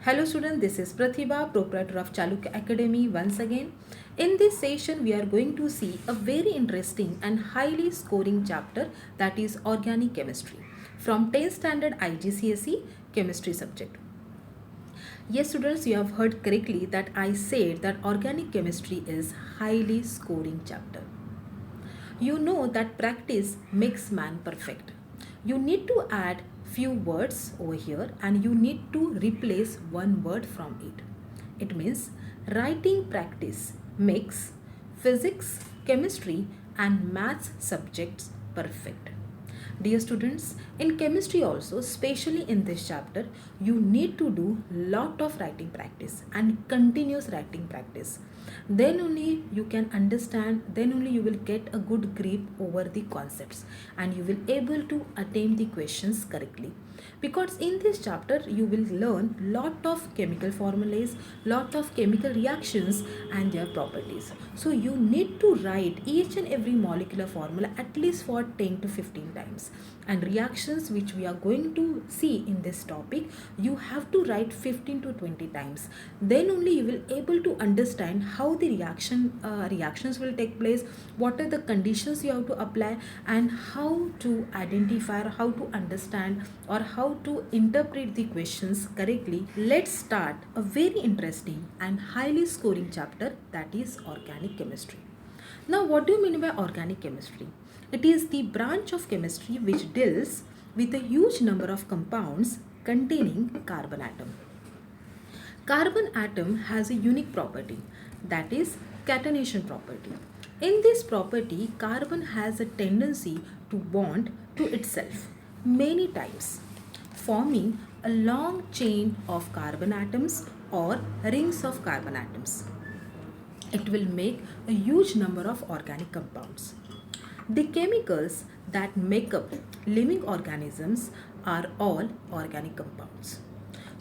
Hello students, this is Pratibha, proprietor of Chalukya Academy once again. In this session, we are going to see a very interesting and highly scoring chapter, that is organic chemistry from 10th standard IGCSE chemistry subject. Yes students, you have heard correctly that I said that organic chemistry is highly scoring chapter. You know that practice makes man perfect. You need to add few words over here and you need to replace one word from it. It means writing practice makes physics, chemistry and maths subjects perfect. Dear students, in chemistry also, especially in this chapter, you need to do lot of writing practice and continuous writing practice. Then only you can understand, then only you will get a good grip over the concepts and you will able to attempt the questions correctly. Because in this chapter you will learn lot of chemical formulas, lot of chemical reactions and their properties. So you need to write each and every molecular formula at least for 10 to 15 times, and reactions which we are going to see in this topic you have to write 15 to 20 times. Then only you will able to understand how the reactions will take place, what are the conditions you have to apply, and how to identify or how to understand or how to interpret the questions correctly. Let's start a very interesting and highly scoring chapter, that is organic chemistry. Now, what do you mean by organic chemistry? It is the branch of chemistry which deals with a huge number of compounds containing carbon atom. Carbon atom has a unique property, that is catenation property. In this property, carbon has a tendency to bond to itself many times, forming a long chain of carbon atoms or rings of carbon atoms. It will make a huge number of organic compounds. The chemicals that make up living organisms are all organic compounds.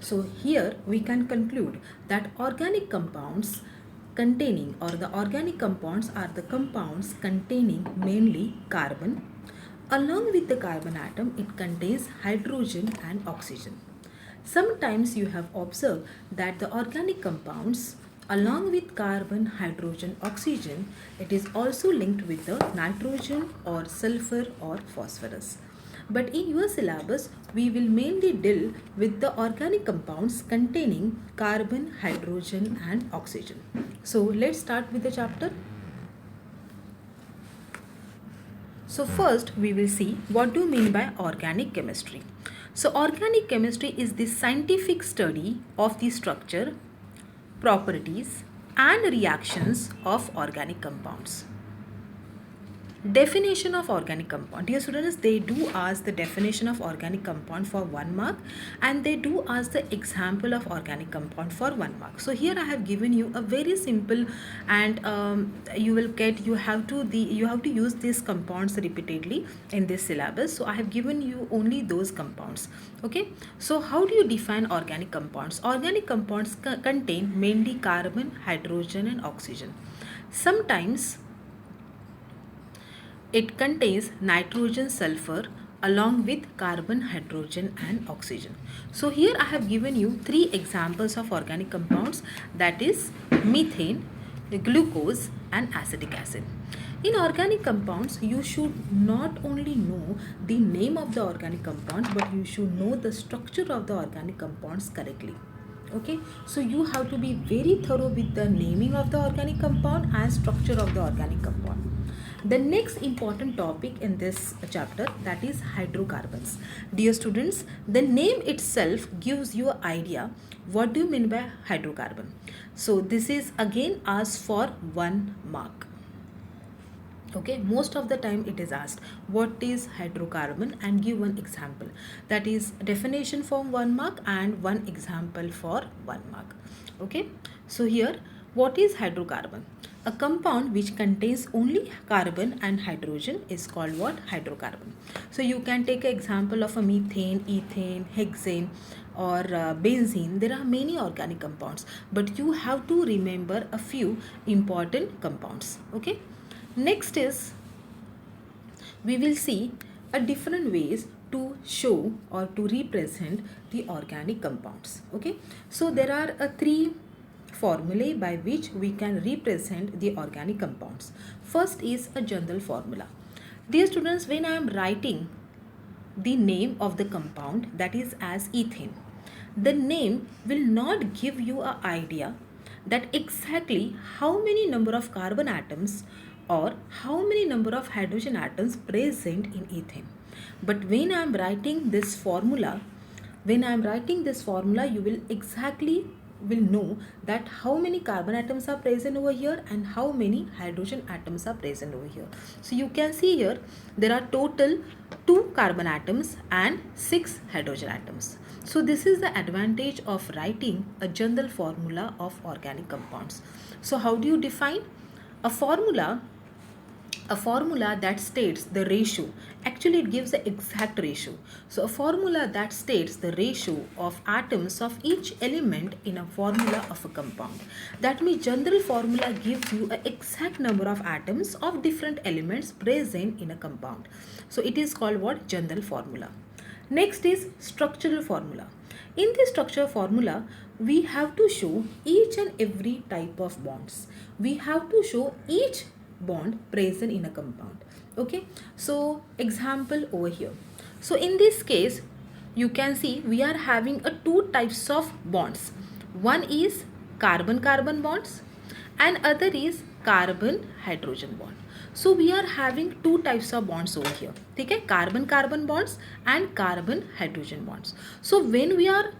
So here we can conclude that organic compounds containing, or the organic compounds are the compounds containing mainly carbon. Along with the carbon atom, it contains hydrogen and oxygen. Sometimes you have observed that the organic compounds along with carbon, hydrogen, oxygen, it is also linked with the nitrogen or sulfur or phosphorus. But in your syllabus, we will mainly deal with the organic compounds containing carbon, hydrogen and oxygen. So let's start with the chapter. So first we will see what do you mean by organic chemistry. So organic chemistry is the scientific study of the structure, properties and reactions of organic compounds. Definition of organic compound. Dear students, they do ask the definition of organic compound for 1 mark and they do ask the example of organic compound for 1 mark. So here I have given you a very simple and you have to use these compounds repeatedly in this syllabus. So I have given you only those compounds. Okay. So how do you define organic compounds? Organic compounds contain mainly carbon, hydrogen and oxygen. Sometimes it contains nitrogen, sulfur along with carbon, hydrogen and oxygen. So here I have given you 3 examples of organic compounds, that is methane, glucose and acetic acid. In organic compounds, you should not only know the name of the organic compound, but you should know the structure of the organic compounds correctly. Okay, so you have to be very thorough with the naming of the organic compound and structure of the organic compound. The next important topic in this chapter, that is hydrocarbons. Dear students, the name itself gives you an idea what do you mean by hydrocarbon. So this is again asked for 1 mark. Okay, most of the time it is asked what is hydrocarbon and give one example, that is definition for 1 mark and one example for 1 mark. Okay, so here what is hydrocarbon? A compound which contains only carbon and hydrogen is called what? Hydrocarbon. So you can take an example of a methane, ethane, hexane or benzene. There are many organic compounds, but you have to remember a few important compounds. Okay. Next is we will see a different ways to show or to represent the organic compounds. Okay, so there are three formulae by which we can represent the organic compounds. First is a general formula. Dear students, when I am writing the name of the compound, that is as ethane, the name will not give you an idea that exactly how many number of carbon atoms or how many number of hydrogen atoms present in ethane. But when I am writing this formula, you will exactly will know that how many carbon atoms are present over here and how many hydrogen atoms are present over here. So you can see here there are total 2 carbon atoms and 6 hydrogen atoms. So this is the advantage of writing a general formula of organic compounds. So how do you define a formula? A formula that states the ratio, actually it gives the exact ratio. So a formula that states the ratio of atoms of each element in a formula of a compound. That means general formula gives you an exact number of atoms of different elements present in a compound. So it is called what? General formula. Next is structural formula. In the structural formula, we have to show each and every type of bonds. We have to show each bond present in a compound. Okay, so example over here. So in this case, you can see we are having a 2 types of bonds. One is carbon carbon bonds and other is carbon hydrogen bond. So we are having 2 types of bonds over here. Okay, carbon carbon bonds and carbon hydrogen bonds. So when we are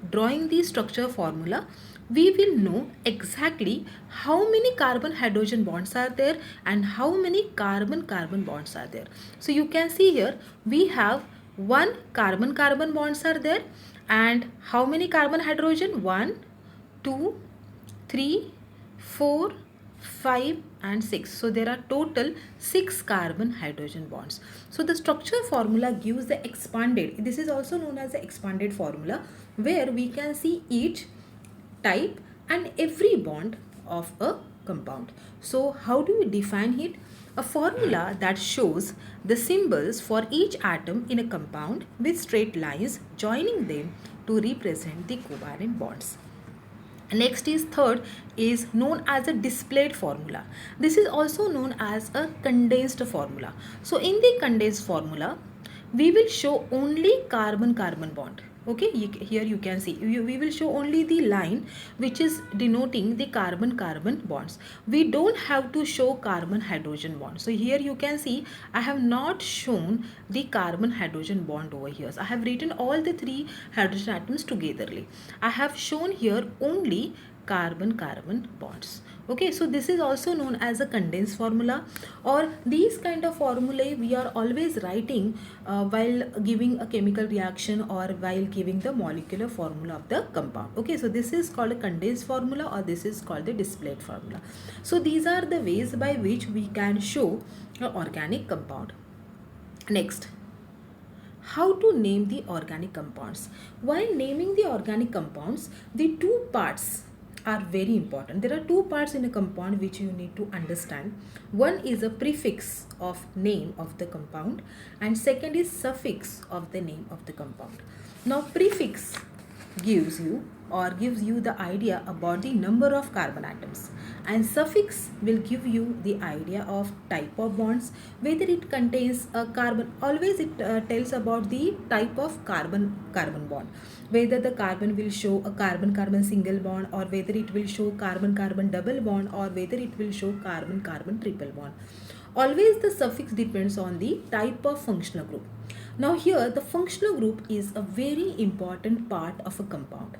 drawing the structure formula, we will know exactly how many carbon hydrogen bonds are there and how many carbon carbon bonds are there. So you can see here we have 1 carbon carbon bonds are there and how many carbon hydrogen? 1, 2, 3, 4, 5 and 6. So there are total 6 carbon hydrogen bonds. So the structure formula gives the expanded, this is also known as the expanded formula, where we can see each type and every bond of a compound. So how do we define it? A formula that shows the symbols for each atom in a compound with straight lines joining them to represent the covalent bonds. Next is third is known as a displayed formula. This is also known as a condensed formula. So in the condensed formula, we will show only carbon carbon bond. Okay, here you can see we will show only the line which is denoting the carbon carbon bonds. We don't have to show carbon hydrogen bond. So here you can see I have not shown the carbon hydrogen bond over here. So I have written all the 3 hydrogen atoms togetherly. I have shown here only carbon carbon bonds. Okay, so this is also known as a condensed formula, or these kind of formulae we are always writing while giving a chemical reaction or while giving the molecular formula of the compound. Okay, so this is called a condensed formula or this is called the displayed formula. So these are the ways by which we can show an organic compound. Next, how to name the organic compounds. While naming the organic compounds, the 2 parts are very important. There are 2 parts in a compound which you need to understand. One is a prefix of name of the compound and second is suffix of the name of the compound. Now prefix gives you the idea about the number of carbon atoms and suffix will give you the idea of type of bonds, whether it contains a carbon, always it tells about the type of carbon carbon bond, whether the carbon will show a carbon carbon single bond or whether it will show carbon carbon double bond or whether it will show carbon carbon triple bond. Always the suffix depends on the type of functional group. Now here the functional group is a very important part of a compound.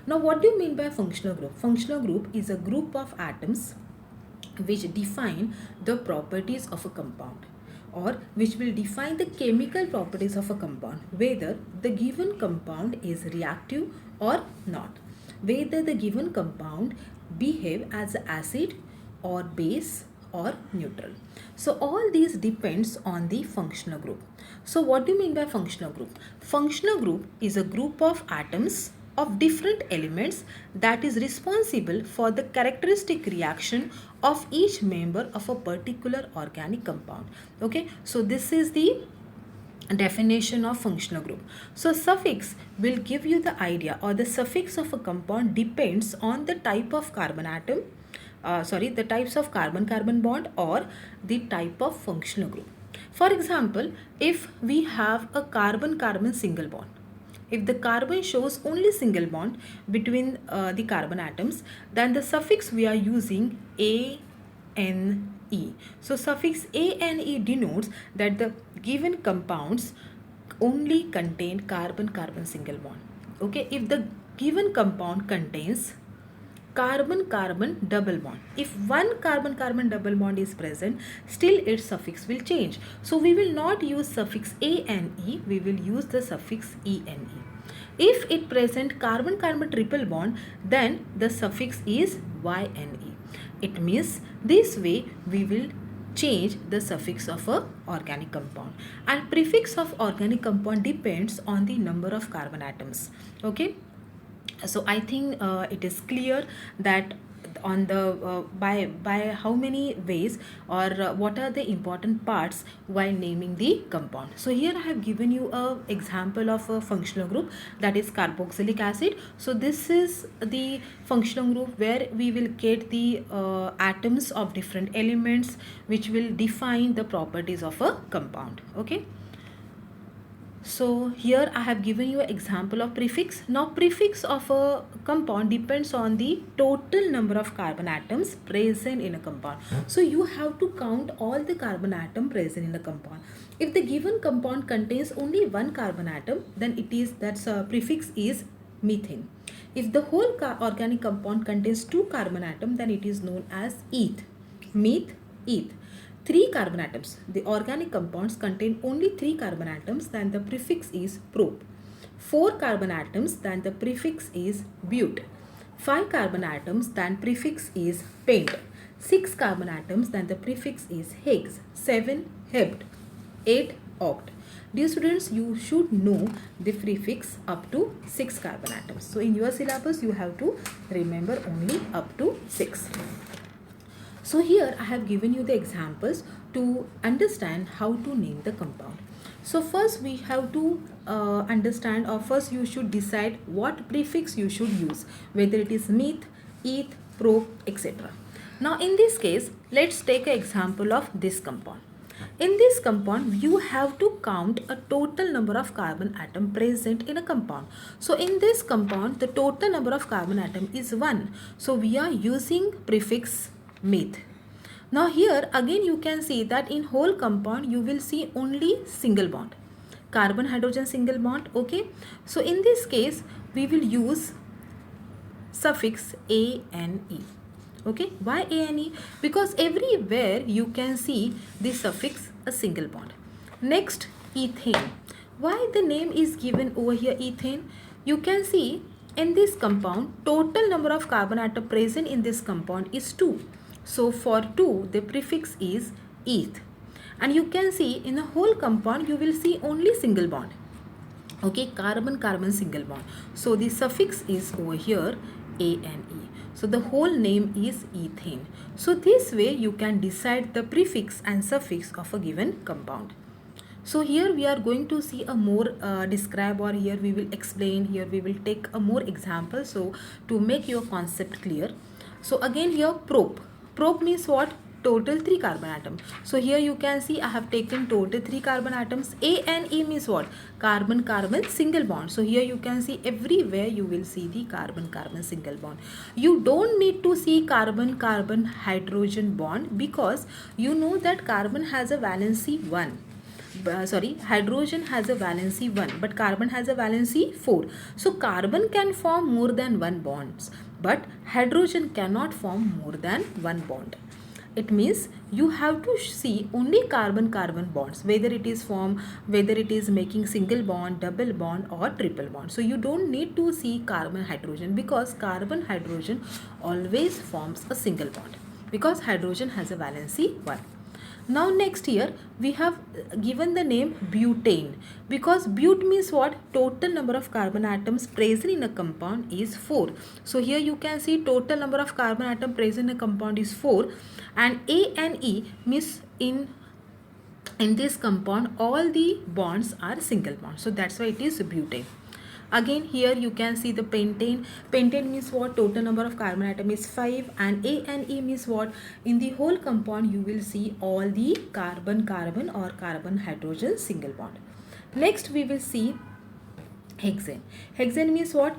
Now what do you mean by functional group? Functional group is a group of atoms which define the properties of a compound or which will define the chemical properties of a compound, whether the given compound is reactive or not, whether the given compound behave as acid or base or neutral. So all these depends on the functional group. So what do you mean by functional group? Functional group is a group of atoms of different elements that is responsible for the characteristic reaction of each member of a particular organic compound. Okay, so this is the definition of functional group. So suffix will give you the idea, or the suffix of a compound depends on the type of carbon atom, the types of carbon carbon bond or the type of functional group. For example, if we have a carbon carbon single bond, if the carbon shows only single bond between the carbon atoms, then the suffix we are using ANE. So suffix ANE denotes that the given compounds only contain carbon carbon single bond. Okay, if the given compound contains carbon carbon double bond, if one carbon carbon double bond is present, still its suffix will change. So we will not use suffix ANE, we will use the suffix ENE. If it present carbon carbon triple bond, then the suffix is YNE. It means this way we will change the suffix of a organic compound, and prefix of organic compound depends on the number of carbon atoms. Okay, so I think it is clear that on the by how many ways, or what are the important parts while naming the compound. So here I have given you a example of a functional group, that is carboxylic acid. So this is the functional group where we will get the atoms of different elements which will define the properties of a compound. Okay, so here I have given you an example of prefix. Now prefix of a compound depends on the total number of carbon atoms present in a compound. So you have to count all the carbon atom present in the compound. If the given compound contains only one carbon atom, then it is prefix is methane. If the whole organic compound contains two carbon atoms, then it is known as eth. Meth, eth. Three carbon atoms. The organic compounds contain only three carbon atoms, then the prefix is prop. Four carbon atoms, then the prefix is but. Five carbon atoms, then prefix is pent. Six carbon atoms, then the prefix is hex. Seven hept. Eight oct. Dear students, you should know the prefix up to 6 carbon atoms. So in your syllabus, you have to remember only up to 6. So here I have given you the examples to understand how to name the compound. So first we have to understand, or first you should decide what prefix you should use, whether it is meth, eth, prop, etc. Now in this case, let's take an example of this compound. In this compound, you have to count a total number of carbon atom present in a compound. So in this compound, the total number of carbon atom is 1. So we are using prefix meth. Now here again you can see that in whole compound you will see only single bond, carbon hydrogen single bond. Okay, so in this case we will use suffix ANE. Okay, why ANE? Because everywhere you can see the suffix a single bond. Next, ethane. Why the name is given over here ethane? You can see in this compound total number of carbon atom present in this compound is 2. So for 2 the prefix is eth, and you can see in the whole compound you will see only single bond. Okay, carbon carbon single bond. So the suffix is over here ANE. So the whole name is ethane. So this way you can decide the prefix and suffix of a given compound. So here we are going to see a more describe, or here we will explain, here we will take a more example, so to make your concept clear. So again here prop. Prop means what? Total 3 carbon atom. So here you can see I have taken total 3 carbon atoms. ANE means what? Carbon carbon single bond. So here you can see everywhere you will see the carbon carbon single bond. You don't need to see carbon carbon hydrogen bond, because you know that carbon has a valency 1. Hydrogen has a valency 1, but carbon has a valency 4. So carbon can form more than one bonds, but hydrogen cannot form more than one bond. It means you have to see only carbon carbon bonds, whether it is making single bond, double bond or triple bond. So you don't need to see carbon hydrogen, because carbon hydrogen always forms a single bond, because hydrogen has a valency 1. Now next here we have given the name butane, because but means what? Total number of carbon atoms present in a compound is 4. So here you can see total number of carbon atom present in a compound is 4, and ANE means in In this compound all the bonds are single bonds, so that's why it is butane. Again here you can see the pentane. Pentane means what? Total number of carbon atom is 5, and A and E means what? In the whole compound you will see all the carbon carbon or carbon hydrogen single bond. Next we will see hexane. Hexane means what?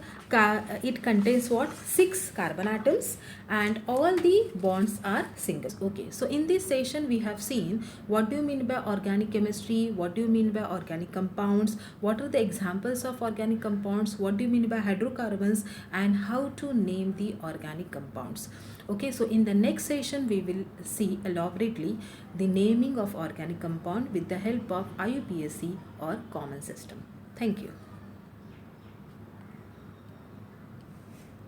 It contains what? 6 carbon atoms and all the bonds are single. Okay, so in this session we have seen what do you mean by organic chemistry, what do you mean by organic compounds, what are the examples of organic compounds, what do you mean by hydrocarbons, and how to name the organic compounds. Okay, so in the next session we will see elaborately the naming of organic compound with the help of IUPAC or common system. Thank you.